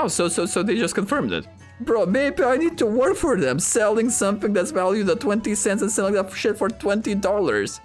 Oh, so they just confirmed it. Bro, maybe I need to work for them, selling something that's valued at 20 cents and selling that shit for $20.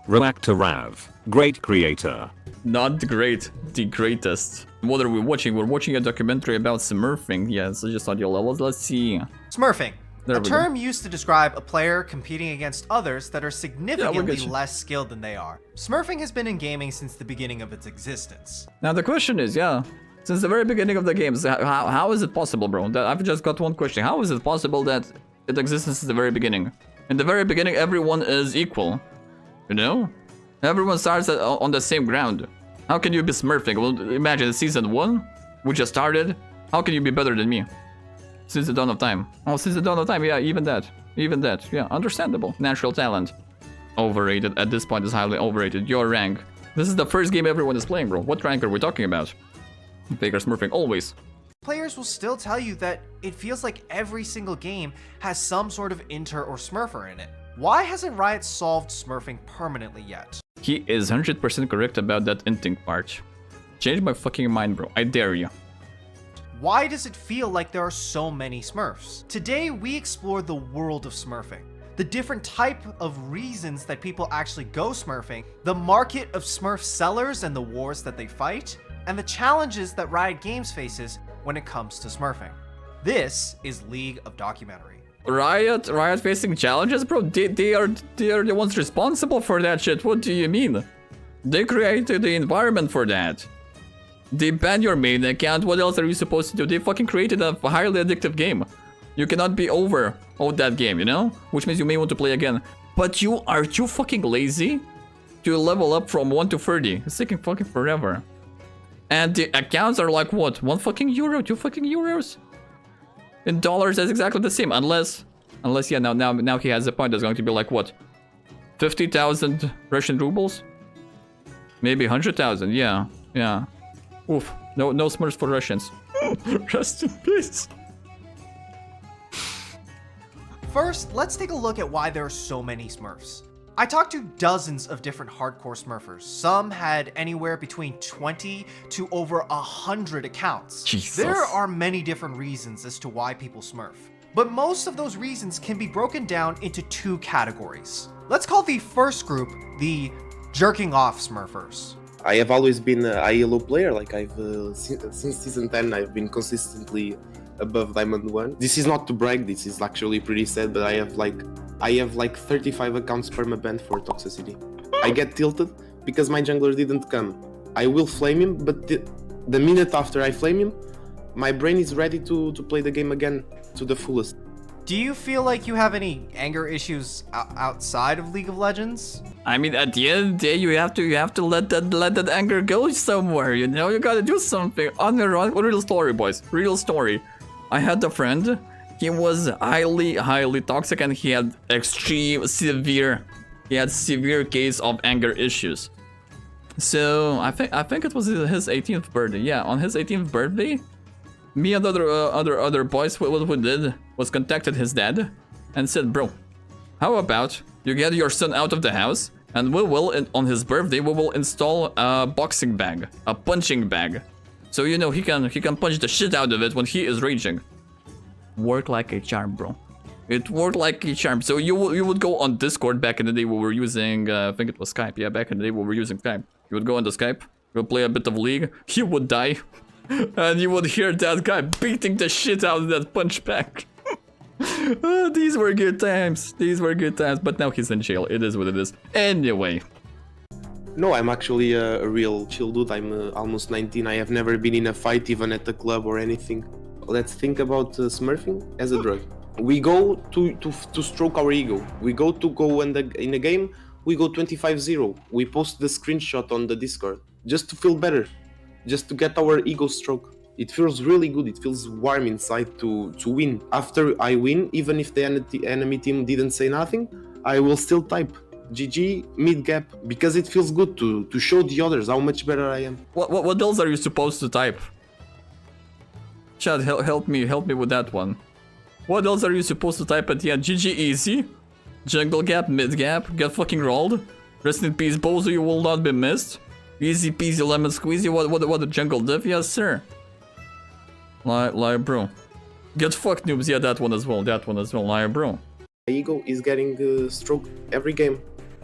Reactor Rav, great creator. Not great, the greatest. What are we watching? We're watching a documentary about Smurfing. Yeah, so just audio levels. Let's see. Smurfing. There A we term used to describe a player competing against others that are significantly you. less skilled than they are. Smurfing has been in gaming since the beginning of its existence. Now the question is, yeah, since the very beginning of the games, how is it possible, bro? I've just got one question. How is it possible that it exists since the very beginning? In the very beginning, everyone is equal. You know? Everyone starts on the same ground. How can you be Smurfing? Well, imagine season 1, we just started. How can you be better than me? Since the dawn of time. Oh, since the dawn of time, yeah, even that. Even that, yeah, understandable. Natural talent. Overrated, at this point is highly overrated. Your rank. This is the first game everyone is playing, bro. What rank are we talking about? Faker Smurfing, always. Players will still tell you that it feels like every single game has some sort of inter or smurfer in it. Why hasn't Riot solved smurfing permanently yet? He is 100% correct about that inting part. Change my fucking mind, bro. I dare you. Why does it feel like there are so many smurfs? Today, we explore the world of smurfing, the different type of reasons that people actually go smurfing, the market of smurf sellers and the wars that they fight, and the challenges that Riot Games faces when it comes to smurfing. This is League of Documentary. Riot facing challenges, bro. They are the ones responsible for that shit. What do you mean? They created the environment for that. They banned your main account. What else are you supposed to do? They fucking created a highly addictive game. You cannot be over that game, you know? Which means you may want to play again. But you are too fucking lazy to level up from 1 to 30. It's taking fucking forever. And the accounts are like what? 1 fucking euro? 2 fucking euros? In dollars, that's exactly the same. Unless yeah, now he has a point that's going to be like what? 50,000 Russian rubles? Maybe 100,000, yeah. Oof, no Smurfs for Russians. Rest in peace. First, let's take a look at why there are so many smurfs. I talked to dozens of different hardcore smurfers. Some had anywhere between 20 to over 100 accounts. Jesus. There are many different reasons as to why people smurf, but most of those reasons can be broken down into 2 categories. Let's call the first group the jerking off smurfers. I have always been a ILO player, like since season 10 I've been consistently above Diamond 1. This is not to brag, this is actually pretty sad, but I have like 35 accounts permabanned for toxicity. I get tilted because my jungler didn't come. I will flame him, but the minute after I flame him, my brain is ready to play the game again to the fullest. Do you feel like you have any anger issues outside of League of Legends? I mean, at the end of the day, you have to let that anger go somewhere. You know, you gotta do something on your own. Real story, boys. Real story. I had a friend. He was highly toxic, and he had severe case of anger issues. So I think it was his 18th birthday. Yeah, on his 18th birthday, me and other boys, what we did was contacted his dad and said, bro, how about you get your son out of the house, and we will, on his birthday, we will install a boxing bag, a punching bag, so you know he can punch the shit out of it when he is raging. Worked like a charm, bro. It worked like a charm. So you would go on Discord. Back in the day we were using, I think it was Skype. Yeah, back in the day we were using Skype. You would go on the Skype, you would play a bit of League, he would die, and you would hear that guy beating the shit out of that punch bag. These were good times. But now he's in jail. It is what it is. Anyway. No, I'm actually a real chill dude. I'm almost 19. I have never been in a fight, even at the club or anything. Let's think about smurfing as a drug. We go to stroke our ego. We go in a game, we go 25-0. We post the screenshot on the Discord just to feel better, just to get our ego stroke. It feels really good. It feels warm inside to win. After I win, even if the enemy team didn't say nothing, I will still type GG mid gap because it feels good to show the others how much better I am. What else are you supposed to type? Chad, help me with that one. What else are you supposed to type at the end? GG easy, jungle gap, mid gap, get fucking rolled. Rest in peace, Bozo, you will not be missed. Easy peasy lemon squeezy. What the jungle div? Yes, sir. Like, bro. Get fucked, noobs. Yeah, that one as well. That one as well. Like, bro. Ego is getting stroked every game.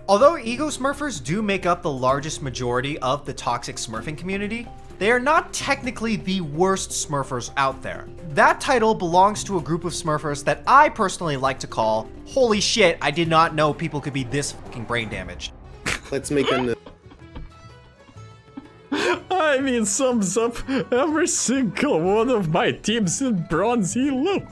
Although Ego Smurfers do make up the largest majority of the toxic Smurfing community, they are not technically the worst Smurfers out there. That title belongs to a group of Smurfers that I personally like to call, holy shit, I did not know people could be this fucking brain damaged. Let's make an... I mean, sums up every single one of my teams in bronze elo.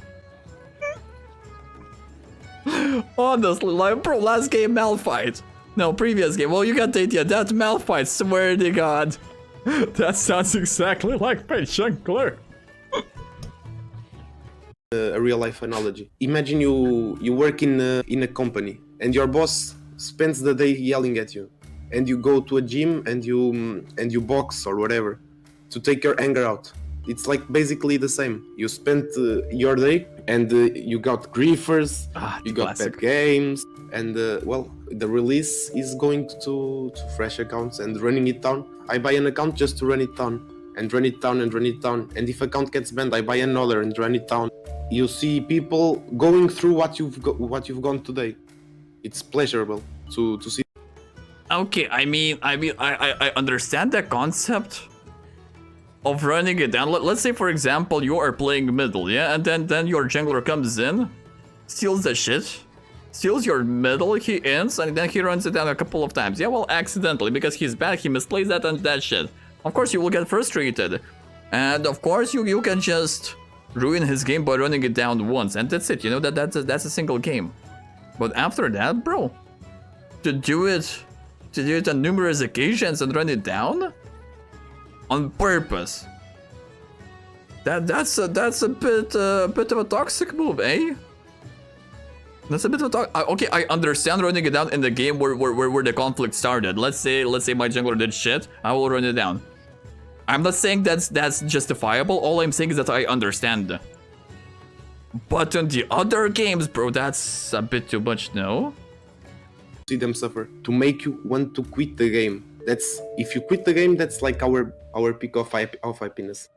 Honestly, like, bro, last game Malphite. No, previous game. Well, you got the idea. That Malphite, swear to God. That sounds exactly like my jungler. A real life analogy. Imagine you work in a company and your boss spends the day yelling at you, and you go to a gym and you box or whatever to take your anger out. It's like basically the same. You spent your day and you got griefers, you got bad games, and well, the release is going to fresh accounts and running it down. I buy an account just to run it down and run it down and run it down. And if account gets banned, I buy another and run it down. You see people going through what you've gone today. It's pleasurable to see. Okay, I mean, I understand that concept of running it down. Let's say, for example, you are playing middle, yeah, and then your jungler comes in, steals the shit, steals your middle, he ends, and then he runs it down a couple of times. Yeah, well, accidentally, because he's bad, he misplays that and that shit. Of course, you will get frustrated, and of course, you can just ruin his game by running it down once, and that's it. You know that's a single game. But after that, bro, to do it on numerous occasions and run it down on purpose. That's a bit of a toxic move, eh? That's a bit of a okay, I understand running it down in the game where the conflict started. Let's say my jungler did shit, I will run it down. I'm not saying that's justifiable. All I'm saying is that I understand. But in the other games, bro, that's a bit too much, no? See them suffer to make you want to quit the game. That's if you quit the game, that's like our peak of happiness.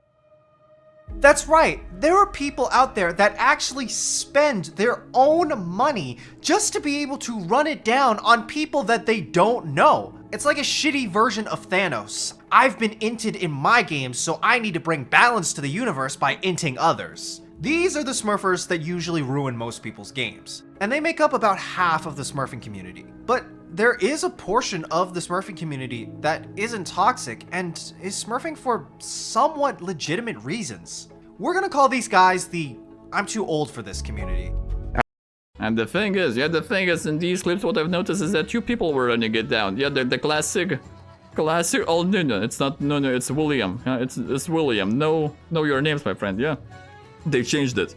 That's right, there are people out there that actually spend their own money just to be able to run it down on people that they don't know. It's like a shitty version of Thanos. I've been inted in my games, so I need to bring balance to the universe by inting others. These are the Smurfers that usually ruin most people's games, and they make up about half of the Smurfing community. But there is a portion of the Smurfing community that isn't toxic and is Smurfing for somewhat legitimate reasons. We're gonna call these guys the I'm too old for this community. And the thing is, in these clips, what I've noticed is that two people were running it down. Yeah, the classic, oh no, it's not, no, it's William. Yeah, it's William. No, your names, my friend, yeah. They changed it.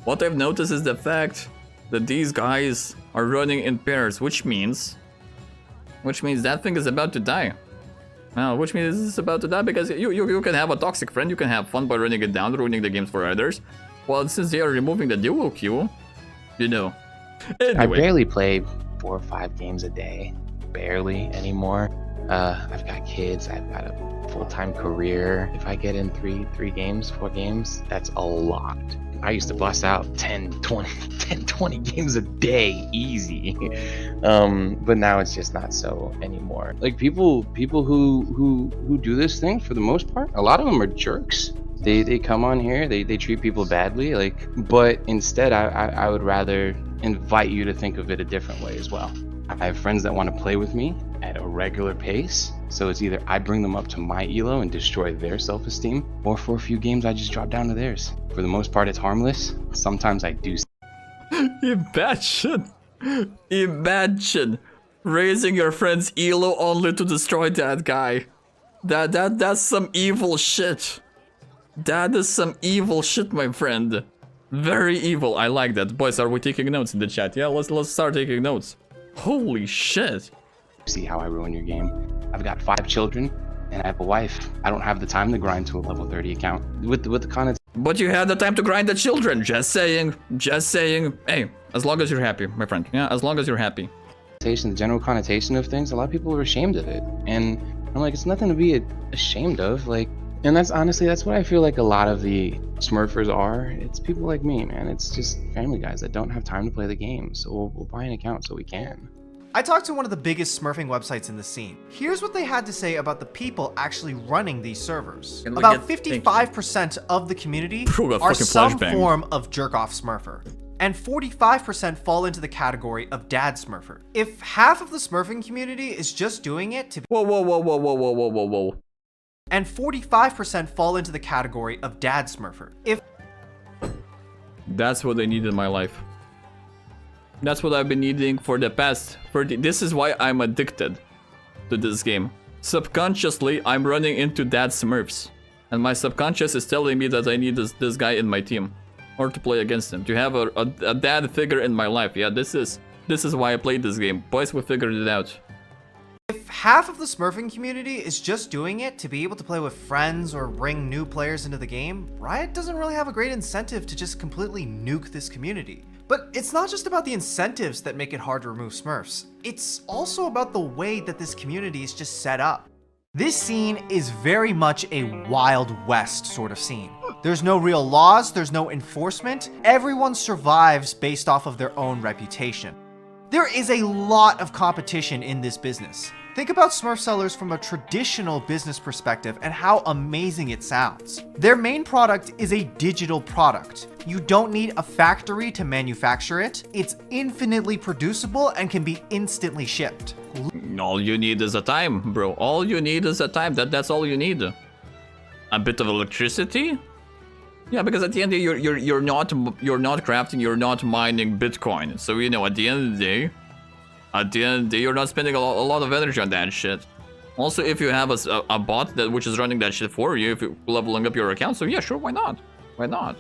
What I've noticed is the fact that these guys are running in pairs, which means that thing is about to die. Which means it's about to die because you can have a toxic friend, you can have fun by running it down, ruining the games for others. Well, since they are removing the duo queue, you know. Anyway. I barely play 4 or 5 games a day. Barely anymore. I've got kids, I've got a full-time career. If I get in 3 games, 4 games, that's a lot. I used to bust out 20 games a day, easy. But now it's just not so anymore. Like people who do this thing, for the most part, a lot of them are jerks. They come on here, they treat people badly, but instead I would rather invite you to think of it a different way as well. I have friends that want to play with me at a regular pace, so it's either I bring them up to my elo and destroy their self-esteem, or for a few games I just drop down to theirs. For the most part, it's harmless. Sometimes I do. Imagine raising your friend's elo only to destroy that guy. That's some evil shit. That is some evil shit, my friend. Very evil. I like that. Boys, are we taking notes in the chat? Yeah, let's start taking notes. Holy shit. See how I ruin your game? I've got 5 children and I have a wife. I don't have the time to grind to a level 30 account with the content. But you had the time to grind the children. Just saying. Hey, as long as you're happy, my friend. Yeah, as long as you're happy. The general connotation of things, a lot of people are ashamed of it. And I'm like, it's nothing to be ashamed of. Like, and that's honestly, that's what I feel like a lot of the Smurfers are. It's people like me, man. It's just family guys that don't have time to play the game. So we'll buy an account so we can. I talked to one of the biggest smurfing websites in the scene. Here's what they had to say about the people actually running these servers. Can we About get- 55% of the community Bro, got are fucking some flashbang. form of jerk-off smurfer. And 45% fall into the category of dad smurfer. If half of the smurfing community is just doing it to Whoa, whoa, whoa, whoa, whoa, whoa, whoa, whoa, whoa. and 45% fall into the category of dad smurfer. If That's what I need in my life. That's what I've been needing for the past 30. This is why I'm addicted to this game. Subconsciously, I'm running into dad smurfs. And my subconscious is telling me that I need this guy in my team. Or to play against him. To have a dad figure in my life. Yeah, this is why I played this game. Boys, we figured it out. If half of the smurfing community is just doing it to be able to play with friends or bring new players into the game, Riot doesn't really have a great incentive to just completely nuke this community. But it's not just about the incentives that make it hard to remove smurfs. It's also about the way that this community is just set up. This scene is very much a Wild West sort of scene. There's no real laws, there's no enforcement. Everyone survives based off of their own reputation. There is a lot of competition in this business. Think about Smurf sellers from a traditional business perspective and how amazing it sounds. Their main product is a digital product. You don't need a factory to manufacture it. It's infinitely producible and can be instantly shipped. All you need is a time, bro. All you need is a time. That's all you need. A bit of electricity? Yeah, because at the end of the day, you're not crafting, you're not mining Bitcoin. So you know, at the end of the day, you're not spending a lot of energy on that shit. Also, if you have a bot which is running that shit for you, if you're leveling up your account, so yeah, sure, why not? Why not?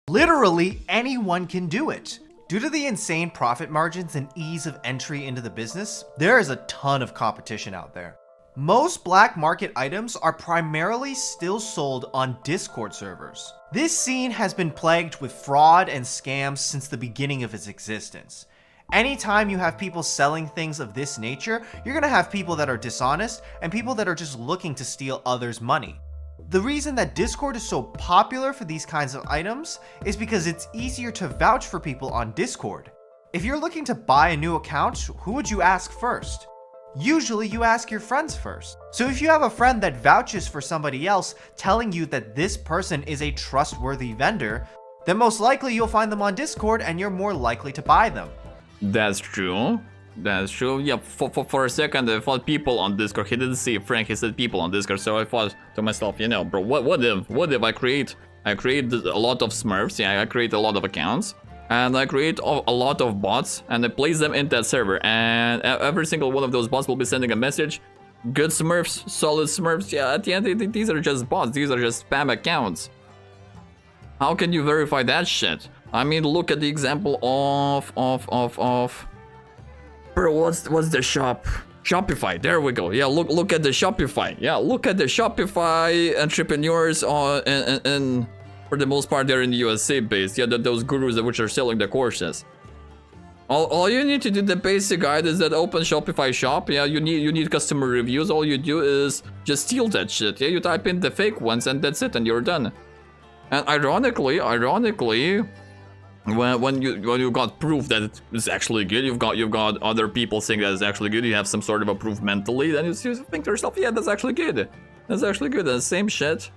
Literally anyone can do it. Due to the insane profit margins and ease of entry into the business, there is a ton of competition out there. Most black market items are primarily still sold on Discord servers. This scene has been plagued with fraud and scams since the beginning of its existence. Anytime you have people selling things of this nature, you're gonna have people that are dishonest and people that are just looking to steal others' money. The reason that Discord is so popular for these kinds of items is because it's easier to vouch for people on Discord. If you're looking to buy a new account, who would you ask first? Usually you ask your friends first. So if you have a friend that vouches for somebody else telling you that this person is a trustworthy vendor, then most likely you'll find them on Discord and you're more likely to buy them. That's true. That's true. Yeah, for a second I thought people on Discord. He didn't say Frank, he said people on Discord. So I thought to myself, you know, bro, what if I create a lot of Smurfs, yeah, I create a lot of accounts, and I create a lot of bots, and I place them in that server, and every single one of those bots will be sending a message, good Smurfs, solid Smurfs. Yeah, at the end, these are just bots, these are just spam accounts. How can you verify that shit? I mean, look at the example of bro, what's the shop? Shopify, there we go. Yeah, look at the Shopify. Yeah, look at the Shopify entrepreneurs and for the most part they're in the USA based. Yeah, those gurus which are selling the courses. All you need to do, the basic guide is that open Shopify shop. Yeah, you need customer reviews. All you do is just steal that shit. Yeah, you type in the fake ones and that's it, and you're done. And ironically, when you got proof that it's actually good, you've got other people saying that it's actually good, you have some sort of a proof mentally, then you think to yourself, yeah, that's actually good. That's actually good. The same shit.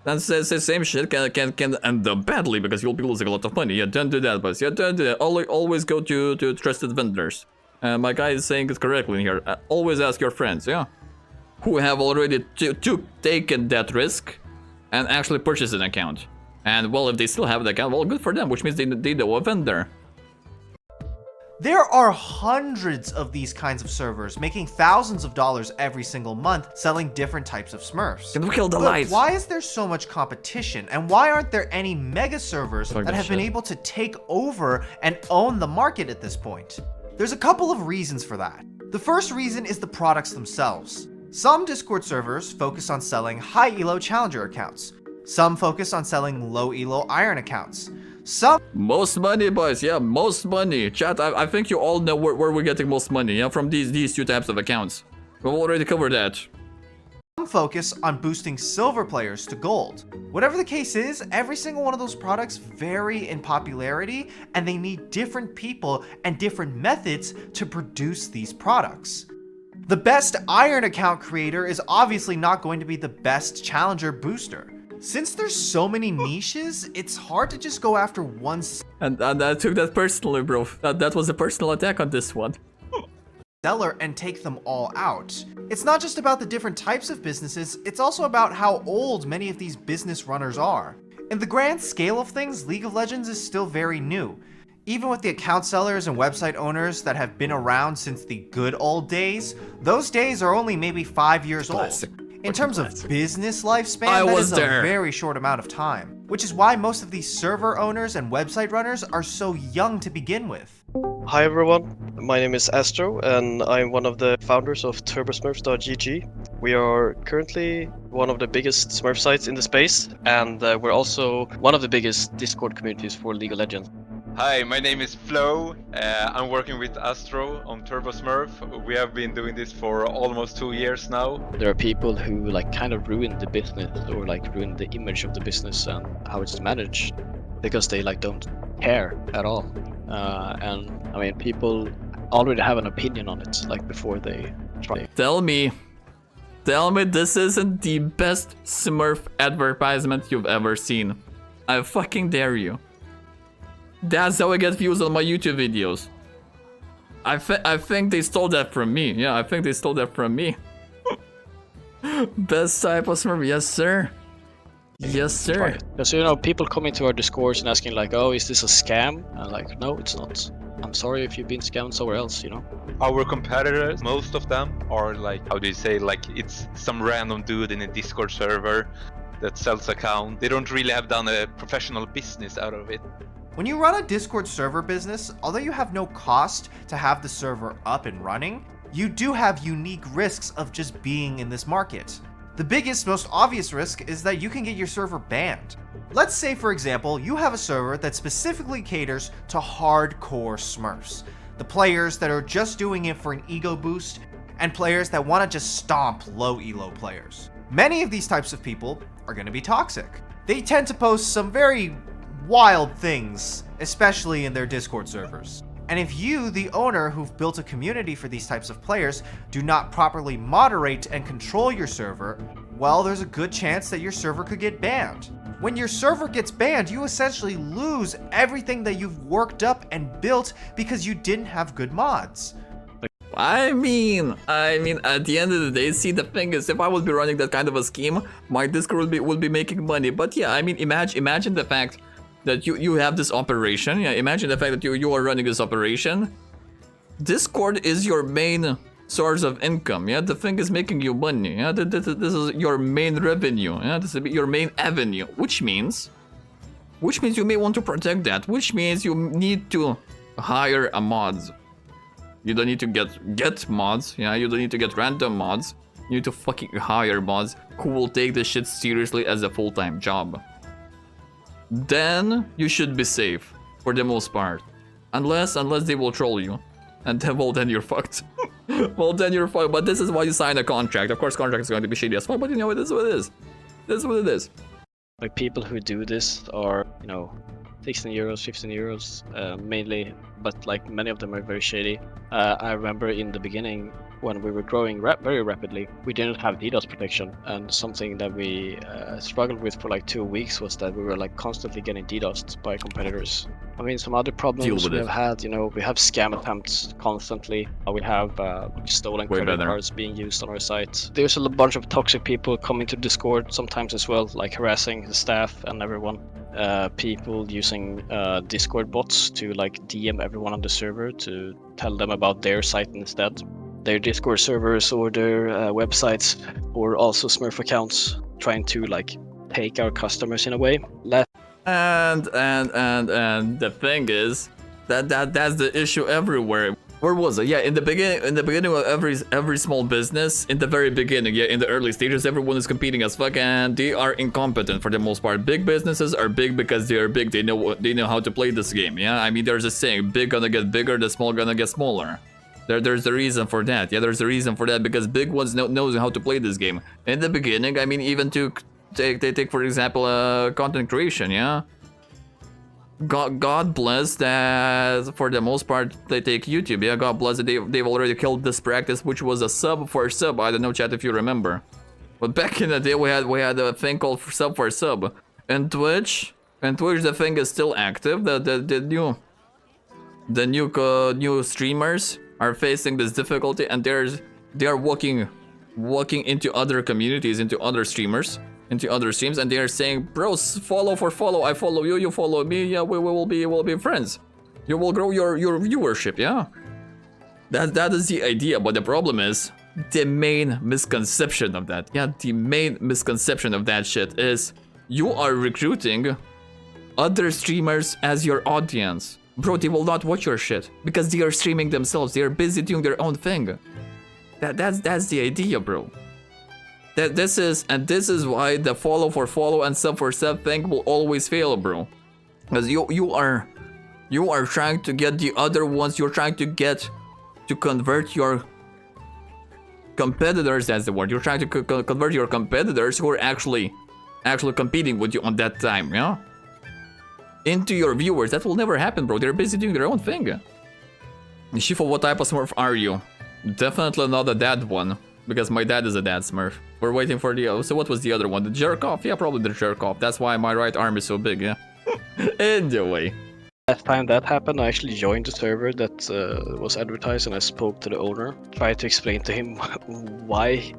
That's the same shit can end up badly because you'll be losing a lot of money. Yeah, don't do that, but yeah, don't do that. Always go to trusted vendors. My guy is saying it correctly here. Always ask your friends, yeah, who have already taken that risk and actually purchased an account. And well, if they still have the account, well, good for them, which means they know a vendor. There are hundreds of these kinds of servers making thousands of dollars every single month selling different types of Smurfs. Can we kill the But lights? why is there so much competition, and why aren't there any mega servers that have been able to take over and own the market at this point? There's a couple of reasons for that. The first reason is the products themselves. Some Discord servers focus on selling high elo challenger accounts. Some focus on selling low elo iron accounts. Most money, boys. Yeah, most money. Chat, I think you all know where we're getting most money. Yeah, from these two types of accounts. We've already covered that. Some focus on boosting silver players to gold. Whatever the case is, every single one of those products vary in popularity, and they need different people and different methods to produce these products. The best iron account creator is obviously not going to be the best challenger booster. Since there's so many niches, it's hard to just go after one And I took that personally, bro. That was a personal attack on this one. seller and take them all out. It's not just about the different types of businesses, it's also about how old many of these business runners are. In the grand scale of things, League of Legends is still very new. Even with the account sellers and website owners that have been around since the good old days, those days are only maybe 5 years Classic. old. In terms of business lifespan, I that was is there. a very short amount of time, which is why most of these server owners and website runners are so young to begin with. Hi everyone, my name is Astro and I'm one of the founders of TurboSmurfs.gg. We are currently one of the biggest Smurf sites in the space, and we're also one of the biggest Discord communities for League of Legends. Hi, my name is Flo. I'm working with Astro on TurboSmurf. We have been doing this for almost 2 years now. There are people who like kind of ruin the business or like ruin the image of the business and how it's managed because they like don't care at all. And I mean, people already have an opinion on it like before they try. Tell me this isn't the best Smurf advertisement you've ever seen. I fucking dare you. That's how I get views on my YouTube videos. I think they stole that from me. Yeah, I think they stole that from me. Best type of Smurf, yes sir. Yes sir. Because you know, people come into our Discords and asking like, "Oh, is this a scam?" And like, no, it's not. I'm sorry if you've been scammed somewhere else, you know. Our competitors, most of them are like, how do you say, like it's some random dude in a Discord server that sells account. They don't really have done a professional business out of it. When you run a Discord server business, although you have no cost to have the server up and running, you do have unique risks of just being in this market. The biggest, most obvious risk is that you can get your server banned. Let's say, for example, you have a server that specifically caters to hardcore Smurfs, the players that are just doing it for an ego boost, and players that want to just stomp low elo players. Many of these types of people are going to be toxic. They tend to post some very wild things, especially in their Discord servers. And if you, the owner who've built a community for these types of players, do not properly moderate and control your server, well, there's a good chance that your server could get banned. When your server gets banned, you essentially lose everything that you've worked up and built because you didn't have good mods. I mean, at the end of the day, see, the thing is, if I would be running that kind of a scheme, my Discord would be making money. But yeah, I mean, imagine the fact that you have this operation. Yeah, imagine the fact that you are running this operation. Discord is your main source of income. Yeah, the thing is making you money. Yeah, this is your main revenue. Yeah, this is your main avenue, which means you may want to protect that. Which means you need to hire a mods. You don't need to get mods. Yeah, you don't need to get random mods. You need to fucking hire mods who will take this shit seriously as a full-time job. Then you should be safe for the most part, unless they will troll you, and then you're fucked. Well, then you're fucked. But this is why you sign a contract. Of course, contract is going to be shady as fuck, but you know it is what it is. This is what it is. Like people who do this are, you know, 16 euros, 15 euros mainly, but like many of them are very shady. I remember in the beginning when we were growing very rapidly, we didn't have DDoS protection, and something that we struggled with for like 2 weeks was that we were like constantly getting DDoSed by competitors. I mean, some other problems we have had, you know, we have scam attempts constantly. We have stolen credit cards being used on our site. There's a bunch of toxic people coming to Discord sometimes as well, like harassing the staff and everyone. People using Discord bots to like DM everyone on the server to tell them about their site instead. Their Discord servers or their websites, or also Smurf accounts, trying to like take our customers in a way. And the thing is that's the issue everywhere. Where was it? Yeah, in the beginning of every small business, in the very beginning, yeah, in the early stages, everyone is competing as fuck, and they are incompetent for the most part. Big businesses are big because they are big. They know how to play this game. Yeah, I mean, there's a saying: big gonna get bigger, the small gonna get smaller. There's a reason for that. Yeah, there's a reason for that because big ones knows how to play this game. In the beginning, I mean, even to take for example, content creation. Yeah. God bless that for the most part they take YouTube. Yeah, God bless that they've already killed this practice, which was a sub for sub. I don't know, chat, if you remember. But back in the day, we had a thing called sub for sub. And Twitch, the thing is still active. The new streamers are facing this difficulty, and they are walking into other communities, into other streamers, into other streams, and they are saying, bros, follow for follow. I follow you, you follow me. Yeah, we'll be friends. You will grow your viewership. Yeah, that is the idea. But the problem is the main misconception of that. Yeah, the main misconception of that shit is you are recruiting other streamers as your audience. Bro, they will not watch your shit because they are streaming themselves. They are busy doing their own thing. That's the idea, bro. This is why the follow for follow and sub for sub thing will always fail, bro. Because you are trying to get the other ones. You're trying to get to convert your competitors. That's the word. You're trying to convert your competitors who are actually competing with you on that time, yeah, into your viewers. That will never happen, bro. They're busy doing their own thing. Shifu, what type of Smurf are you? Definitely not a dad one, because my dad is a dad Smurf. We're waiting for the... So what was the other one? The jerk off? Yeah, probably the jerk off. That's why my right arm is so big, yeah. Anyway. Last time that happened, I actually joined the server that was advertised, and I spoke to the owner, tried to explain to him why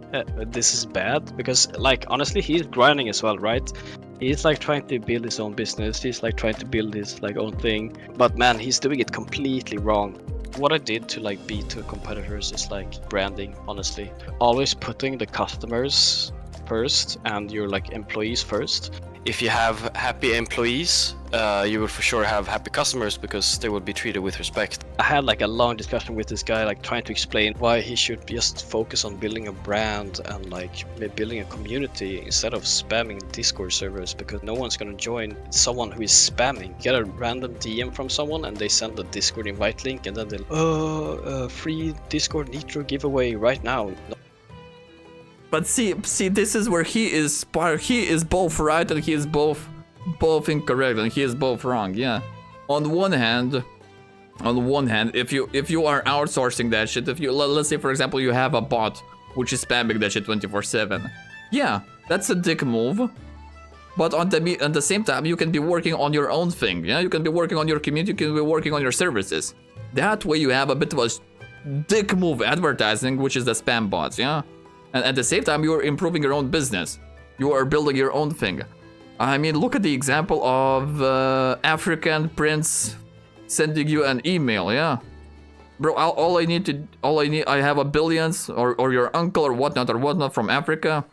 this is bad, because, like, honestly, he's grinding as well, right? He's like trying to build his own business, he's like trying to build his like own thing, but man, he's doing it completely wrong. What I did to like beat the competitors is like branding, honestly. Always putting the customers first and your like employees first. If you have happy employees, you will for sure have happy customers because they will be treated with respect. I had like a long discussion with this guy, like trying to explain why he should just focus on building a brand and like building a community instead of spamming Discord servers, because no one's gonna join someone who is spamming. Get a random DM from someone and they send a Discord invite link and then they'll, free Discord Nitro giveaway right now. But see, this is where he is both right and he is both incorrect and he is both wrong. Yeah. On one hand, if you are outsourcing that shit, if you let's say for example you have a bot which is spamming that shit 24/7, yeah, that's a dick move. But at the same time, you can be working on your own thing. Yeah, you can be working on your community. You can be working on your services. That way, you have a bit of a dick move advertising, which is the spam bots. Yeah. And at the same time, you're improving your own business. You are building your own thing. I mean, look at the example of African Prince sending you an email, yeah? Bro, I have a billions, or your uncle or whatnot from Africa,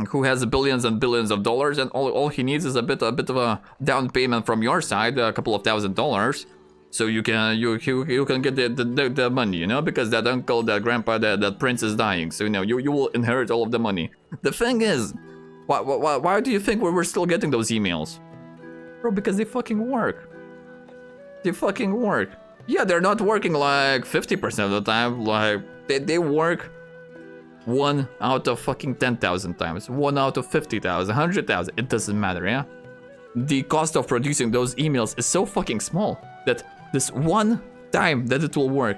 who has billions and billions of dollars, and all he needs is a bit of a down payment from your side, a couple of $1,000s. So you can get the money, you know, because that uncle, that grandpa, that prince is dying. So you know you will inherit all of the money. The thing is, why do you think we're still getting those emails, bro? Because they fucking work. They fucking work. Yeah, they're not working like 50% of the time. Like they work 1 out of fucking 10,000 times, 1 out of 50,000, 100,000. It doesn't matter, yeah. The cost of producing those emails is so fucking small that this one time that it will work,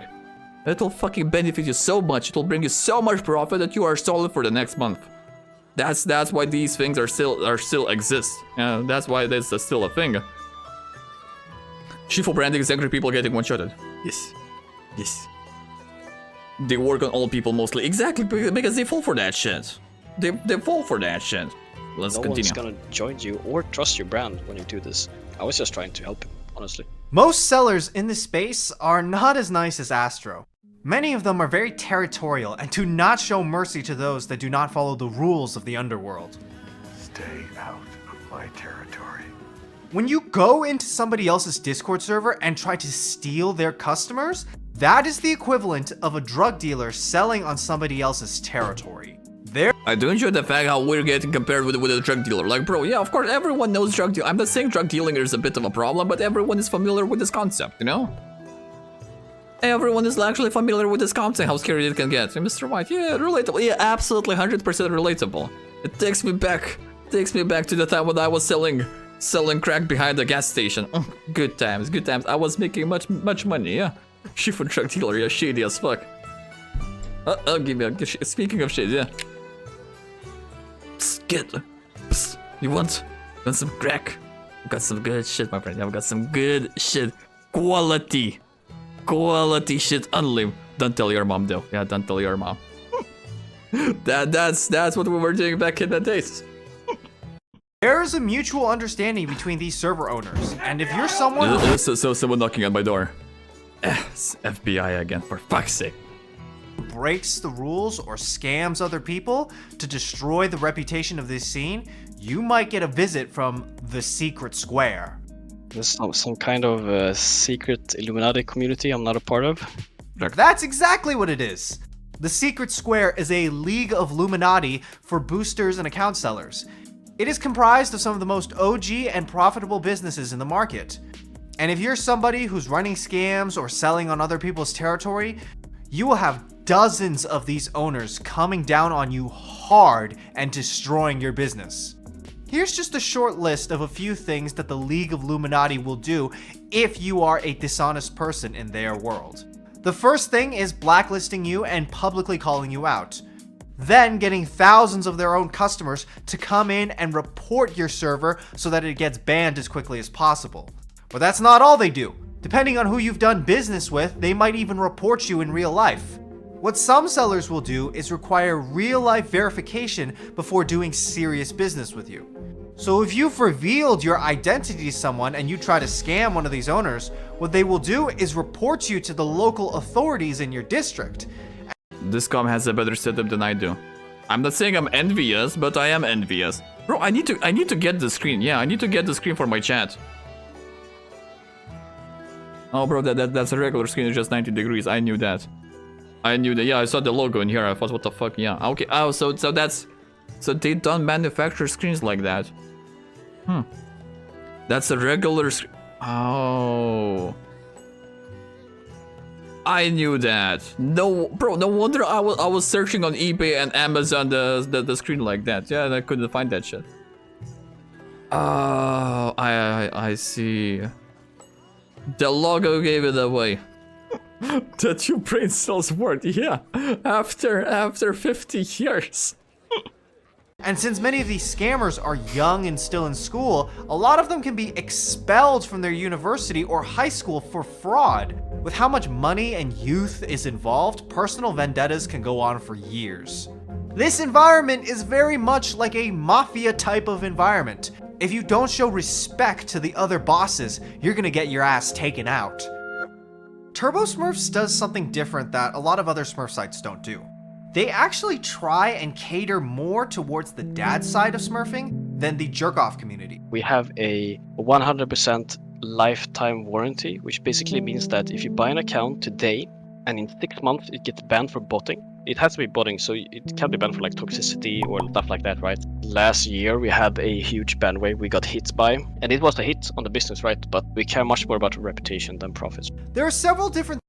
it will fucking benefit you so much. It will bring you so much profit that you are solid for the next month. That's why these things are still exist. Yeah, that's why this is still a thing. Shifu branding is angry people getting one-shotted. Yes. They work on old people mostly. Exactly, because they fall for that shit. They fall for that shit. Let's continue. No one's gonna join you or trust your brand when you do this. I was just trying to help him, honestly. Most sellers in this space are not as nice as Astro. Many of them are very territorial and do not show mercy to those that do not follow the rules of the underworld. Stay out of my territory. When you go into somebody else's Discord server and try to steal their customers, that is the equivalent of a drug dealer selling on somebody else's territory. I do enjoy the fact how we're getting compared with a drug dealer. Like, bro, yeah, of course, everyone knows drug dealing. I'm not saying drug dealing is a bit of a problem, but everyone is familiar with this concept, you know? Everyone is actually familiar with this concept, how scary it can get. Mr. White, yeah, relatable. Yeah, absolutely 100% relatable. It takes me back to the time when I was selling crack behind the gas station. Good times, good times. I was making much money, yeah. Shifu1 drug dealer, yeah, shady as fuck. Give me a, speaking of shit, yeah. Psst, psst, you want some crack? I've got some good shit, my friend. I've got some good shit. Quality shit only. Don't tell your mom though. Yeah, don't tell your mom. That's what we were doing back in the days. There is a mutual understanding between these server owners, and if you're someone so someone knocking on my door. It's FBI again, for fuck's sake. who breaks the rules or scams other people to destroy the reputation of this scene, you might get a visit from the Secret Square. There's some kind of secret Illuminati community I'm not a part of. That's exactly what it is. The Secret Square is a league of Illuminati for boosters and account sellers. It is comprised of some of the most OG and profitable businesses in the market. And if you're somebody who's running scams or selling on other people's territory, you will have dozens of these owners coming down on you hard and destroying your business. Here's just a short list of a few things that the League of Illuminati will do if you are a dishonest person in their world. The first thing is blacklisting you and publicly calling you out. Then getting thousands of their own customers to come in and report your server so that it gets banned as quickly as possible. But that's not all they do. Depending on who you've done business with, they might even report you in real life. What some sellers will do is require real-life verification before doing serious business with you. So if you've revealed your identity to someone and you try to scam one of these owners, what they will do is report you to the local authorities in your district. This com has a better setup than I do. I'm not saying I'm envious, but I am envious. Bro, I need to get the screen. Yeah, I need to get the screen for my chat. Oh, bro, that's a regular screen. It's just 90 degrees. I knew that. Yeah, I saw the logo in here. I thought, what the fuck? Yeah. Okay. Oh, so they don't manufacture screens like that. That's a regular screen. Oh. I knew that. No, bro. No wonder I was searching on eBay and Amazon the screen like that. Yeah, and I couldn't find that shit. Oh, I see. The logo gave it away. That your brain cells work, yeah. After 50 years. And since many of these scammers are young and still in school, a lot of them can be expelled from their university or high school for fraud. With how much money and youth is involved, personal vendettas can go on for years. This environment is very much like a mafia type of environment. If you don't show respect to the other bosses, you're gonna get your ass taken out. Turbo Smurfs does something different that a lot of other Smurf sites don't do. They actually try and cater more towards the dad side of Smurfing than the jerk-off community. We have a 100% lifetime warranty, which basically means that if you buy an account today and in 6 months it gets banned for botting, it has to be botting, so it can be banned for like toxicity or stuff like that, right? Last year we had a huge ban wave we got hit by, and it was a hit on the business, right? But we care much more about reputation than profits. There are several different.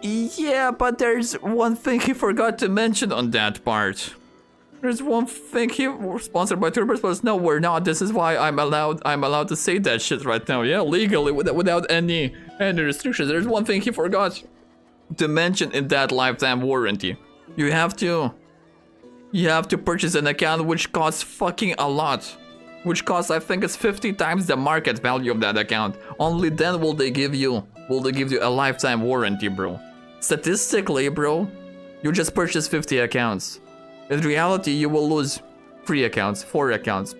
Yeah, but there's one thing he forgot to mention on that part. There's one thing we're sponsored by Turbos, but no, we're not. This is why I'm allowed to say that shit right now. Yeah, legally, without any restrictions. There's one thing he forgot to mention in that lifetime warranty. You have to purchase an account which costs fucking a lot. Which costs, I think it's 50 times the market value of that account. Only then will they give you a lifetime warranty, bro. Statistically, bro, you just purchased 50 accounts. In reality, you will lose 3 accounts, 4 accounts.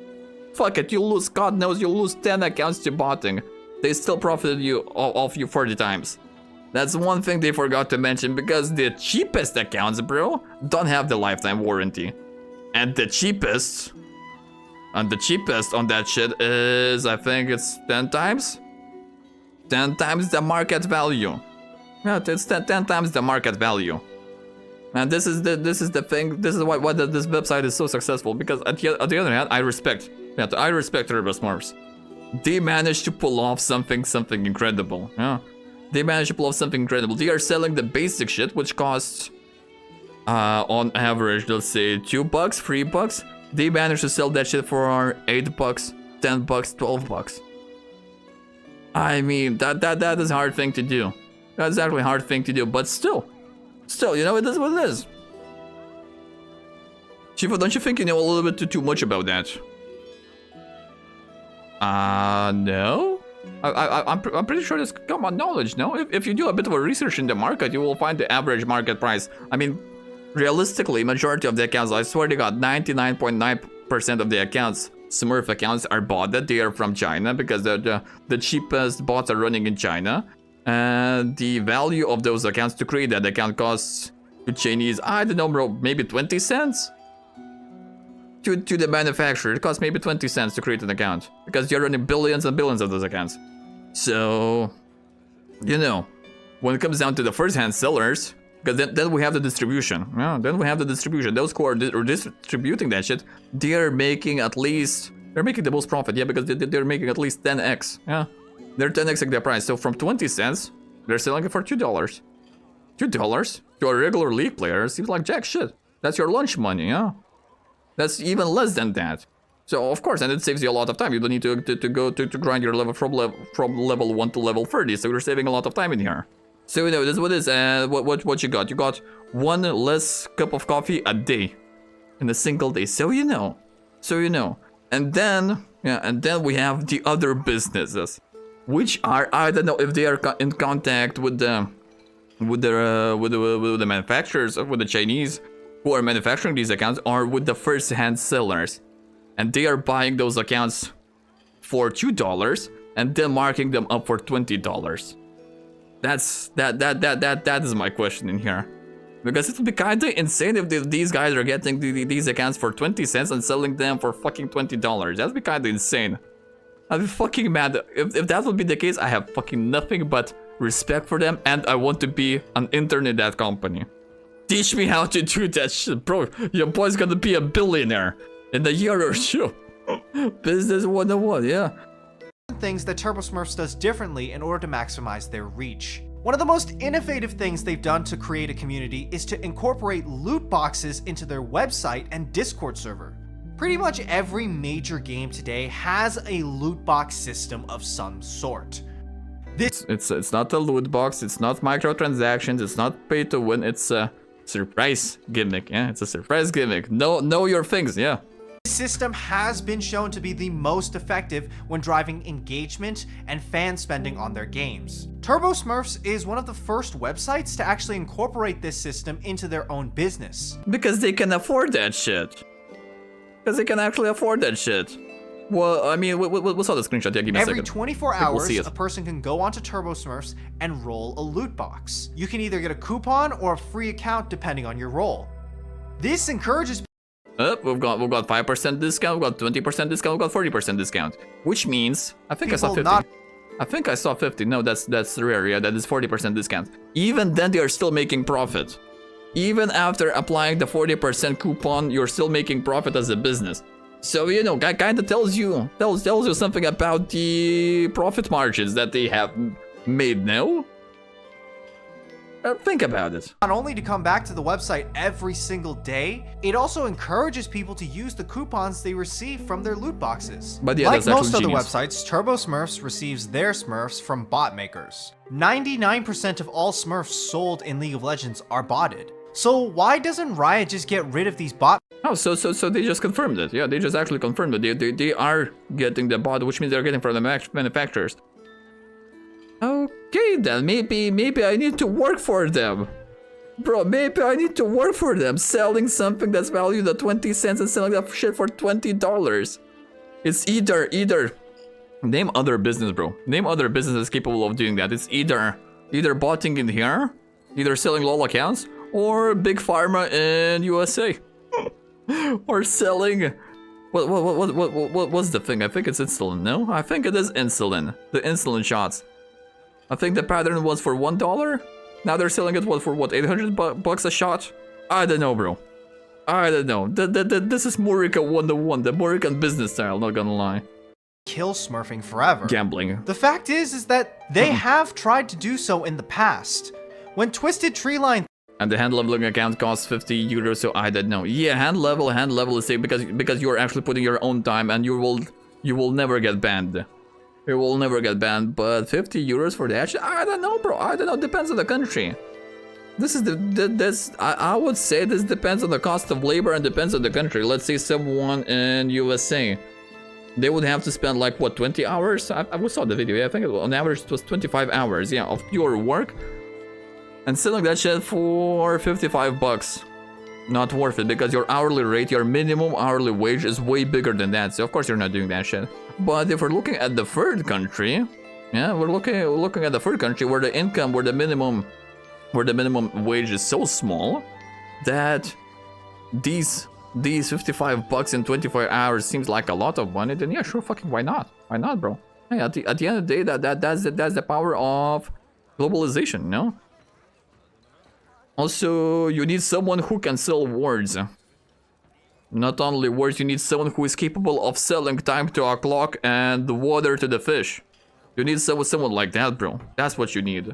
Fuck it, you'll lose, God knows, you'll lose 10 accounts to botting. They still profited you off you 40 times. That's one thing they forgot to mention, because the cheapest accounts, bro, don't have the lifetime warranty. And the cheapest on that shit is, I think it's 10 times? 10 times the market value. Yeah, it's 10 times the market value. And this is the thing. This is why this website is so successful. Because at the other hand, I respect Turbo Smurfs. They managed to pull off something incredible. Yeah, They managed to pull off something incredible. They are selling the basic shit, which costs, on average, let's say $2, $3. They managed to sell that shit for $8, $10, $12. I mean, that is a hard thing to do. That's actually a hard thing to do, but still, you know, it is what it is. Shifu, don't you think you know a little bit too much about that? No? I'm pretty sure it's common knowledge, no? If you do a bit of a research in the market, you will find the average market price. I mean, realistically, majority of the accounts, I swear to God, 99.9% of the accounts, Smurf accounts, are botted. They are from China because the cheapest bots are running in China. And the value of those accounts, to create that account, costs to Chinese, I don't know, bro, maybe 20 cents? To the manufacturer, it costs maybe 20 cents to create an account, because you're running billions and billions of those accounts. So, you know, when it comes down to the first-hand sellers, because then we have the distribution. Yeah, then we have the distribution. Those who are distributing that shit, they're making at least, they're making the most profit, yeah, because they're making at least 10x. Yeah, they're 10xing their price. So from 20 cents, they're selling it for $2. $2 to a regular league player seems like jack shit. That's your lunch money, yeah. That's even less than that. So of course, and it saves you a lot of time. You don't need to go to grind your level from level 1 to level 30. So you're saving a lot of time in here. So you know, this is what it is. What you got? You got one less cup of coffee a day, in a single day. So you know. And then we have the other businesses, which are, I don't know if they are in contact with the manufacturers, with the Chinese who are manufacturing these accounts, or with the first-hand sellers, and they are buying those accounts for $2 and then marking them up for $20. That is my question in here, because it would be kinda insane if these guys are getting these accounts for 20 cents and selling them for fucking $20. That'd be kinda insane. I'd be fucking mad. If that would be the case, I have fucking nothing but respect for them, and I want to be an intern in that company. Teach me how to do that shit, bro. Your boy's gonna be a billionaire in a year or two. Business 101, yeah. Things that Turbo Smurfs does differently in order to maximize their reach. One of the most innovative things they've done to create a community is to incorporate loot boxes into their website and Discord server. Pretty much every major game today has a loot box system of some sort. It's not a loot box, it's not microtransactions, it's not pay to win, it's a surprise gimmick, yeah? It's a surprise gimmick. Know your things, yeah. This system has been shown to be the most effective when driving engagement and fan spending on their games. Turbo Smurfs is one of the first websites to actually incorporate this system into their own business. Because they can afford that shit. Because they can actually afford that shit. Well, I mean, we saw the screenshot. Yeah, give me a second. Every 24 hours, a person can go onto Turbo Smurfs and roll a loot box. You can either get a coupon or a free account depending on your role. This encourages. We've got 5% discount, we've got 20% discount, we've got 40% discount. Which means, I think I saw 50. I think I saw 50. No, that's rare. Yeah, that is 40% discount. Even then, they are still making profit. Even after applying the 40% coupon, you're still making profit as a business. So, you know, that kind of tells you something about the profit margins that they have made now. Think about it. Not only to come back to the website every single day, it also encourages people to use the coupons they receive from their loot boxes. But yeah, like most other websites, Turbo Smurfs receives their Smurfs from bot makers. 99% of all Smurfs sold in League of Legends are botted. So why doesn't Riot just get rid of these bot? Oh, so they just confirmed it. Yeah, they just actually confirmed it. They are getting the bot, which means they're getting from the manufacturers. Okay, then maybe I need to work for them. Bro, maybe I need to work for them, selling something that's valued at 20 cents and selling that shit for $20. It's either name other business, bro. Name other businesses capable of doing that. It's either botting in here, either selling LOL accounts, or Big Pharma in USA. Or selling what's the thing? I think it's insulin, no? I think it is insulin. The insulin shots. I think the pattern was for $1. Now they're selling it for what, 800 bucks a shot? I don't know, bro. I don't know. This is Murica 101, the Murican business style, not gonna lie. kill Smurfing forever. Gambling. The fact is that they have tried to do so in the past. When Twisted Treeline And the hand leveling account costs 50 euros, so I don't know. Yeah, hand level is safe because you're actually putting your own time and you will never get banned. You will never get banned, but 50 euros for the action? I don't know, bro. I don't know. Depends on the country. This is I would say this depends on the cost of labor and depends on the country. Let's say someone in USA, they would have to spend like what, 20 hours? I saw the video. Yeah, I think on average it was 25 hours, yeah, of pure work. And selling that shit for 55 bucks. Not worth it because your hourly rate, your minimum hourly wage is way bigger than that. So of course you're not doing that shit. But if we're looking at the third country, yeah, we're looking at the third country where the income, where the minimum wage is so small that these 55 bucks in 24 hours seems like a lot of money, then yeah, sure, fucking why not? Why not, bro? Hey, at the end of the day, that's the power of globalization, you know? Also, you need someone who can sell words. Not only words, you need someone who is capable of selling time to a clock and water to the fish. You need someone like that, bro. That's what you need.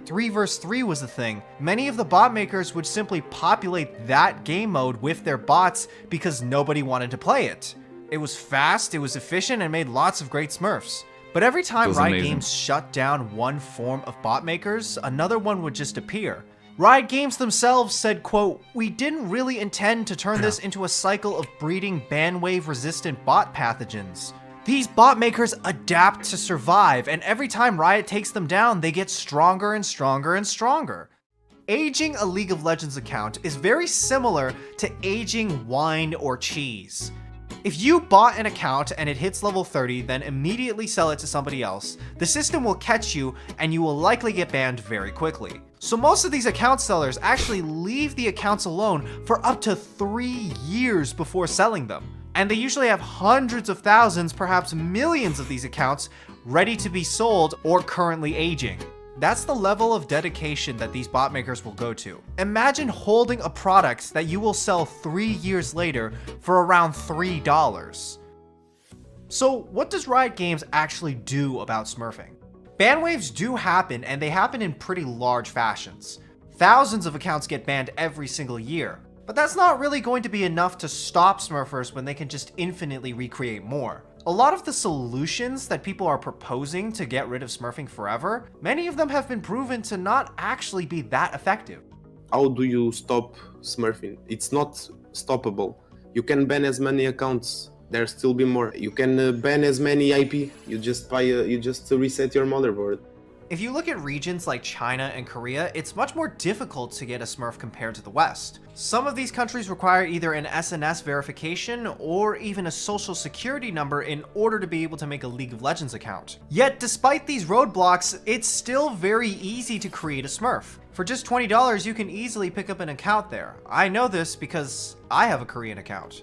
3 vs 3 was the thing. Many of the bot makers would simply populate that game mode with their bots because nobody wanted to play it. It was fast, it was efficient, and made lots of great Smurfs. But every time Riot Games shut down one form of bot makers, another one would just appear. Riot Games themselves said, quote, "We didn't really intend to turn this into a cycle of breeding bandwave-resistant bot pathogens. These bot makers adapt to survive, and every time Riot takes them down, they get stronger and stronger and stronger." Aging a League of Legends account is very similar to aging wine or cheese. If you bought an account and it hits level 30, then immediately sell it to somebody else, the system will catch you and you will likely get banned very quickly. So most of these account sellers actually leave the accounts alone for up to 3 years before selling them. And they usually have hundreds of thousands, perhaps millions of these accounts ready to be sold or currently aging. That's the level of dedication that these bot makers will go to. Imagine holding a product that you will sell 3 years later for around $3. So what does Riot Games actually do about Smurfing? Ban waves do happen, and they happen in pretty large fashions. Thousands of accounts get banned every single year. But that's not really going to be enough to stop Smurfers when they can just infinitely recreate more. A lot of the solutions that people are proposing to get rid of Smurfing forever, many of them have been proven to not actually be that effective. How do you stop Smurfing? It's not stoppable. You can ban as many accounts. There still be more. You can ban as many IP. You just reset your motherboard. If you look at regions like China and Korea, it's much more difficult to get a Smurf compared to the West. Some of these countries require either an SNS verification or even a social security number in order to be able to make a League of Legends account. Yet, despite these roadblocks, it's still very easy to create a Smurf. For just $20, you can easily pick up an account there. I know this because I have a Korean account.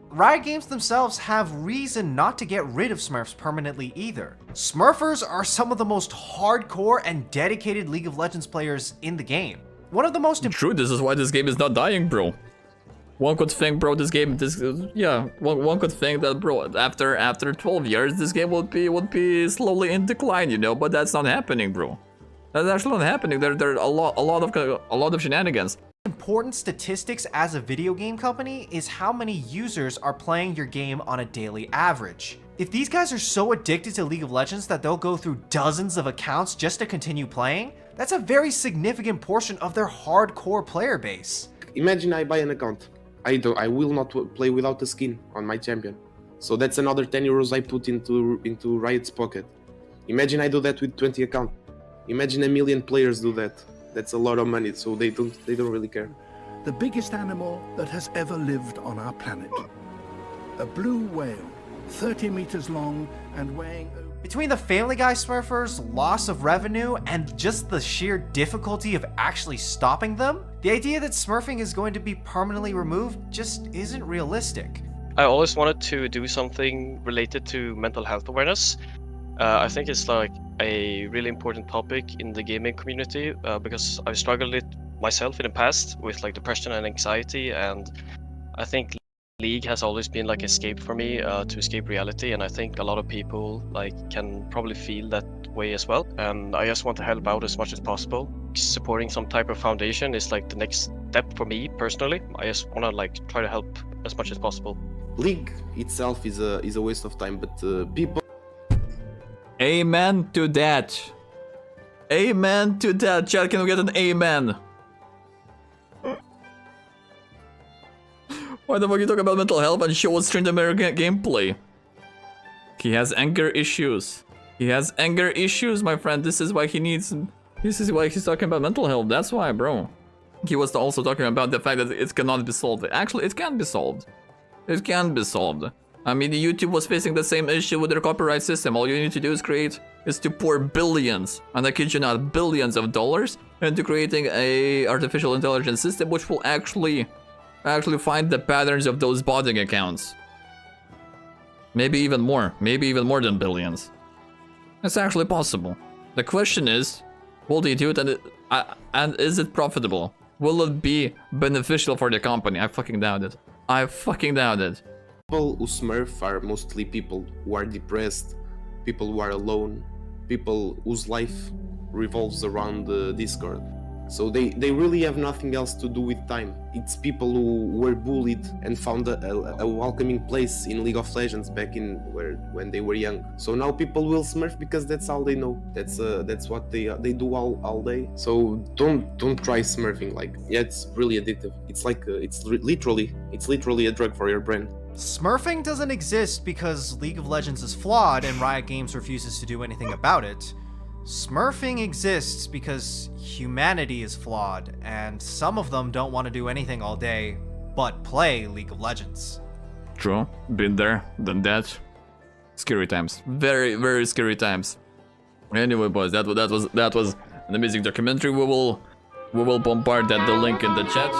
Riot Games themselves have reason not to get rid of Smurfs permanently either. Smurfers are some of the most hardcore and dedicated League of Legends players in the game. One of the most True, this is why this game is not dying, bro. One could think, bro, one could think that, bro, after 12 years, this game would be slowly in decline, you know, but that's not happening, bro. That's actually not happening. There are a lot of shenanigans. Important statistics as a video game company is how many users are playing your game on a daily average. If these guys are so addicted to League of Legends that they'll go through dozens of accounts just to continue playing, that's a very significant portion of their hardcore player base. Imagine I buy an account. I will not play without a skin on my champion. So that's another 10 euros I put into Riot's pocket. Imagine I do that with 20 accounts. Imagine 1 million players do that. That's a lot of money, so they don't really care. The biggest animal that has ever lived on our planet. A blue whale, 30 meters long and weighing... Between the Family Guy Smurfers, loss of revenue, and just the sheer difficulty of actually stopping them, the idea that Smurfing is going to be permanently removed just isn't realistic. I always wanted to do something related to mental health awareness. I think it's like a really important topic in the gaming community because I've struggled it myself in the past with like depression and anxiety, and I think League has always been like escape for me, to escape reality, and I think a lot of people like can probably feel that way as well. And I just want to help out as much as possible. Supporting some type of foundation is like the next step for me personally. I just want to like try to help as much as possible. League itself is a waste of time, but people. Amen to that. Amen to that. Chat, can we get an amen? Why the fuck you talk about mental health and show us streamed American gameplay? He has anger issues. He has anger issues, my friend. This is why he needs. This is why he's talking about mental health. That's why, bro. He was also talking about the fact that it cannot be solved. Actually, it can be solved. It can be solved. I mean, YouTube was facing the same issue with their copyright system. All you need to do is to pour billions, and I kid you not, billions of dollars into creating a artificial intelligence system which will actually find the patterns of those botting accounts. Maybe even more than billions. It's actually possible. The question is, will they do it, and is it profitable? Will it be beneficial for the company? I fucking doubt it. I fucking doubt it. People who smurf are mostly people who are depressed, people who are alone, people whose life revolves around Discord. So they really have nothing else to do with time. It's people who were bullied and found a welcoming place in League of Legends back in when they were young. So now people will smurf because that's all they know. That's what they do all day. So don't try smurfing. Like, yeah, it's really addictive. It's like it's literally a drug for your brain. Smurfing doesn't exist because League of Legends is flawed and Riot Games refuses to do anything about it. Smurfing exists because humanity is flawed, and some of them don't want to do anything all day but play League of Legends. True. Been there, done that. Scary times. Very, very scary times. Anyway, boys, that was an amazing documentary. We will bombard the link in the chat.